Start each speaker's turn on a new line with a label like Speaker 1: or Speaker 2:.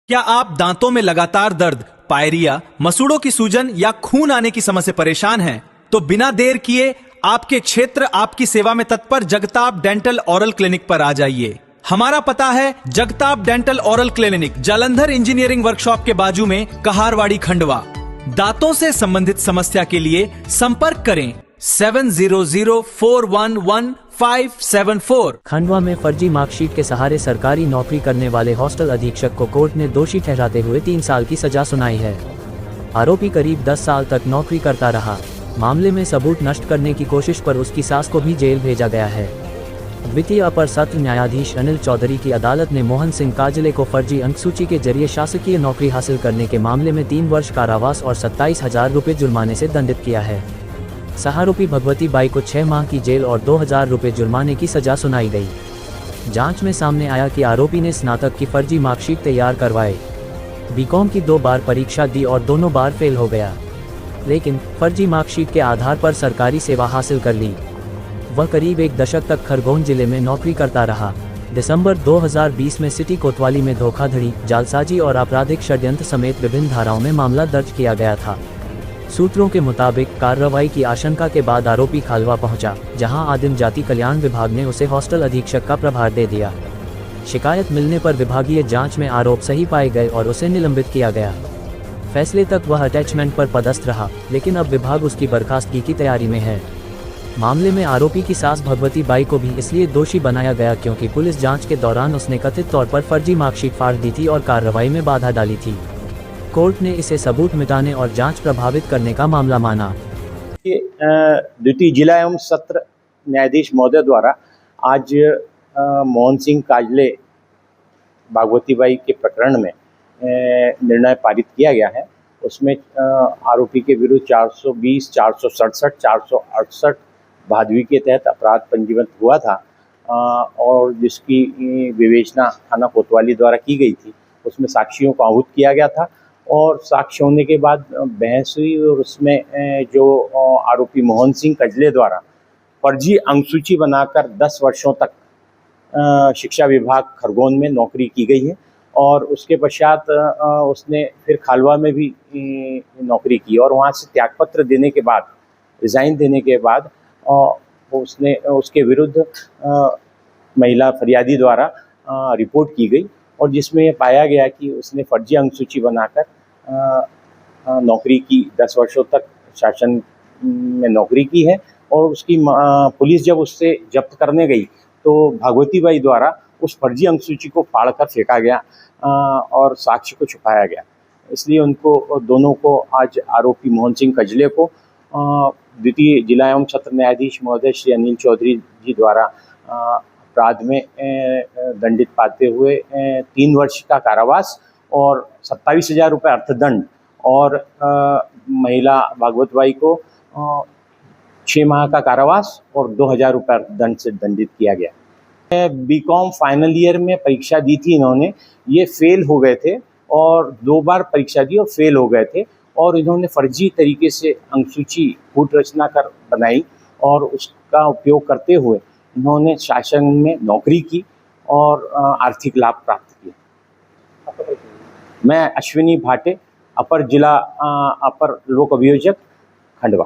Speaker 1: क्या आप दांतों में लगातार दर्द, पायरिया, मसूड़ों की सूजन या खून आने की समस्या से परेशान हैं? तो बिना देर किए आपके क्षेत्र आपकी सेवा में तत्पर जगताप डेंटल ओरल क्लिनिक पर आ जाइए। हमारा पता है Jagtap dental oral clinic, Jalandhar engineering workshop के बाजू में, कहारवाड़ी, खंडवा। दांतों से संबंधित समस्या के लिए संपर्क करें 7004111574।
Speaker 2: खंडवा में फर्जी मार्कशीट के सहारे सरकारी नौकरी करने वाले हॉस्टल अधीक्षक को कोर्ट ने दोषी ठहराते हुए 3 साल की सजा सुनाई है। आरोपी करीब 10 साल तक नौकरी करता रहा। मामले में सबूत नष्ट करने की कोशिश पर उसकी सास को भी जेल भेजा गया है। द्वितीय अपर सत्र न्यायाधीश अनिल चौधरी की अदालत ने मोहन सिंह काजले को फर्जी अंकसूची के जरिए शासकीय नौकरी हासिल करने के मामले में 3 वर्ष कारावास और 27,000 रुपये जुर्माने से दंडित किया है। सहारोपी भगवती बाई को 6 माह की जेल और 2,000 रुपये जुर्माने की सजा सुनाई गई। जांच में सामने आया कि आरोपी ने स्नातक की फर्जी मार्कशीट तैयार करवाए, बीकॉम की 2 बार परीक्षा दी और दोनों बार फेल हो गया, लेकिन फर्जी मार्कशीट के आधार पर सरकारी सेवा हासिल कर ली। वह करीब 1 दशक तक खरगोन जिले में नौकरी करता रहा। दिसंबर 2020 में सिटी कोतवाली में धोखाधड़ी, जालसाजी और आपराधिक षड्यंत्र समेत विभिन्न धाराओं में मामला दर्ज किया गया था। सूत्रों के मुताबिक कार्रवाई की आशंका के बाद आरोपी खालवा पहुंचा, जहां आदिम जाति कल्याण विभाग ने उसे हॉस्टल अधीक्षक का प्रभार दे दिया। शिकायत मिलने पर विभागीय जांच में आरोप सही पाए गए और उसे निलंबित किया गया। फैसले तक वह अटैचमेंट पर पदस्थ रहा, लेकिन अब विभाग उसकी बर्खास्तगी की तैयारी में है। मामले में आरोपी की सास भगवती बाई को भी इसलिए दोषी बनाया गया क्योंकि पुलिस जांच के दौरान उसने कथित तौर पर फर्जी मार्कशीट फाड़ दी थी और कार्रवाई में बाधा डाली थी। कोर्ट ने इसे सबूत मिटाने और जांच प्रभावित करने का मामला माना।
Speaker 3: द्वितीय जिला एवं सत्र न्यायाधीश महोदय द्वारा आज मोहन सिंह काजले भागवती बाई के प्रकरण में निर्णय पारित किया गया है। उसमें आरोपी के विरुद्ध 420, 467, 468 भादवी के तहत अपराध पंजीबद्ध हुआ था और जिसकी विवेचना थाना कोतवाली द्वारा की गई थी। उसमें साक्षियों को आहूत किया गया था और साक्ष्य होने के बाद बहस हुई और उसमें जो आरोपी मोहन सिंह कजले द्वारा फर्जी अंकसूची बनाकर 10 वर्षों तक शिक्षा विभाग खरगोन में नौकरी की गई है और उसके पश्चात उसने फिर खालवा में भी नौकरी की और वहाँ से त्यागपत्र देने के बाद, रिज़ाइन देने के बाद उसने उसके विरुद्ध महिला फरियादी द्वारा रिपोर्ट की गई और जिसमें ये पाया गया कि उसने फर्जी अंकसूची बनाकर नौकरी की, 10 वर्षों तक शासन में नौकरी की है और उसकी पुलिस जब उससे जब्त करने गई तो भागवती बाई द्वारा उस फर्जी अंकसूची को फाड़कर फेंका गया और साक्ष्य को छुपाया गया। इसलिए उनको दोनों को आज आरोपी मोहन सिंह कजले को द्वितीय जिला एवं सत्र न्यायाधीश महोदय श्री अनिल चौधरी जी द्वारा अपराध में दंडित पाते हुए 3 वर्ष का कारावास और 27,000 रुपये अर्थदंड और महिला भागवत बाई को 6 माह का कारावास और 2,000 रुपये अर्थदंड से दंडित किया गया। बीकॉम फाइनल ईयर में परीक्षा दी थी इन्होंने, ये फेल हो गए थे और 2 बार परीक्षा दी और फेल हो गए थे और इन्होंने फर्जी तरीके से अंकसूची कूट रचना कर बनाई और उसका उपयोग करते हुए इन्होंने शासन में नौकरी की और आर्थिक लाभ प्राप्त किया। मैं अश्विनी भाटे, अपर जिला अपर लोक अभियोजक, खंडवा।